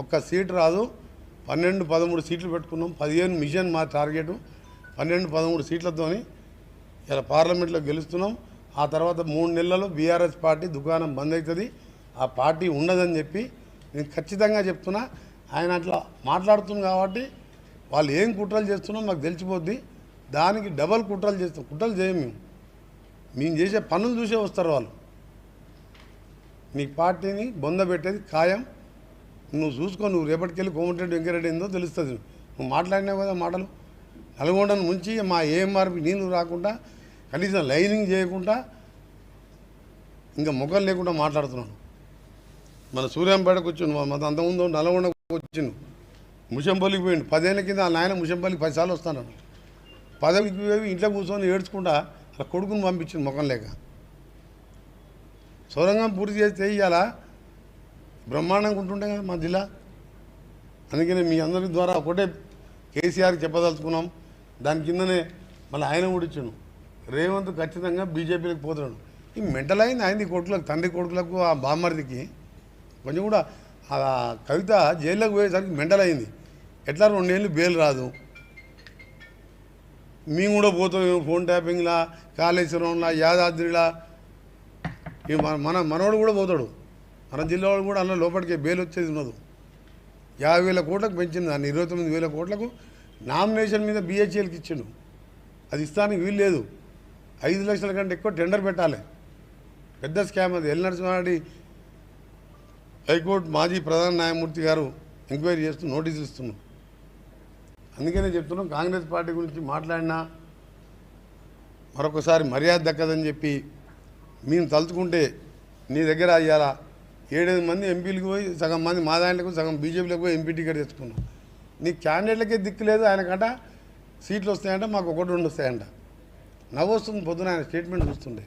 ఒక్క సీట్ రాదు. 12-13 సీట్లు పెట్టుకున్నాం. 15 మిషన్ మా టార్గెట్. 12-13 సీట్లతోని ఇలా పార్లమెంట్లో గెలుస్తున్నాం. ఆ తర్వాత 3 నెలల్లో బీఆర్ఎస్ పార్టీ దుకాణం బంద్ అవుతుంది. ఆ పార్టీ ఉండదని చెప్పి నేను ఖచ్చితంగా చెప్తున్నా. ఆయన అట్లా మాట్లాడుతుంది కాబట్టి వాళ్ళు ఏం కుట్రలు చేస్తున్నారో మాకు తెలిసిపోద్ది. దానికి డబల్ కుట్రలు చేస్తాం. కుట్రలు చేయం మేము చేసే పనులు చూసే వస్తారు వాళ్ళు. మీ పార్టీని బొందబెట్టేది ఖాయం. నువ్వు చూసుకో, నువ్వు రేపటికెళ్ళి కోమటిరెడ్డి వెంకరెడ్డి ఏందో తెలుస్తుంది. నువ్వు మాట్లాడినావు కదా మాటలు. నల్గొండను ముంచి మా ఏఎంఆర్పి నీళ్ళు రాకుండా కనీసం లైనింగ్ చేయకుండా ఇంకా మొక్కలు లేకుండా మాట్లాడుతున్నాను. మన సూర్యాంపేటకు వచ్చిండు, మన అంతకుముందు నల్గొండకు వచ్చిండు, ముషంపల్లికి పోయిండు. 10 ఏళ్ళ కింద ఆ నాయన ముషంపల్లికి 10 సార్లు వస్తాను. పదవికి పోయి ఇంట్లో కూర్చొని ఏడ్చుకుంటా అలా కొడుకుని పంపించింది ముఖం లేక. సొరంగం పూర్తి చేస్తే ఇవాళ బ్రహ్మాండంగా ఉంటుండే కదా మా జిల్లా. అందుకనే మీ అందరి ద్వారా ఒకటే కేసీఆర్కి చెప్పదలుచుకున్నాం. దాని కిందనే మళ్ళీ ఆయన కూడా ఇచ్చాను. రేవంత్ ఖచ్చితంగా బీజేపీలకు పోతున్నాడు. ఈ మెంటల్ అయింది ఆయనది కొడుకులకు, తండ్రి కొడుకులకు, ఆ బామ్మర్దికి కొంచెం కూడా. ఆ కవిత జైల్లోకి పోయేసరికి మెంటల్ అయింది. ఎట్లా 2 ఏళ్ళు బెయిల్ రాదు. మేము కూడా పోతాం ఫోన్ ట్యాపింగ్లా, కాళేశ్వరంలా, యాదాద్రిలా. మనోడు కూడా పోతాడు. మన జిల్లా వాడు కూడా అందులో లోపలికి బెయిల్ వచ్చేది ఉన్నది. 50,000 కోట్లకు పెంచింది దాన్ని. 29,000 కోట్లకు నామినేషన్ మీద బిహెచ్ఎల్కి ఇచ్చిండు. అది ఇస్తానికి వీలు లేదు. 5 లక్షల కంటే ఎక్కువ టెండర్ పెట్టాలి. పెద్ద స్కామ్ అది. ఎల్ నరసింహారెడ్డి హైకోర్టు మాజీ ప్రధాన న్యాయమూర్తి గారు ఎంక్వైరీ చేస్తూ నోటీసులు ఇస్తున్నాం. అందుకనే చెప్తున్నాం, కాంగ్రెస్ పార్టీ గురించి మాట్లాడినా మరొకసారి మర్యాద దక్కదని చెప్పి మేము తలుచుకుంటే నీ దగ్గర అయ్యాలా 7-8 మంది ఎంపీలకు పోయి సగం మంది మా దాంట్లకు, సగం బీజేపీలకు పోయి ఎంపీ టికెట్ తెచ్చుకున్నాం. నీ క్యాండిడేట్లకే దిక్కు లేదు. ఆయనకంట సీట్లు వస్తాయంట, మాకు 1-2 వస్తాయంట. నవ్వు వస్తుంది పొద్దున ఆయన స్టేట్మెంట్ చూస్తుండే.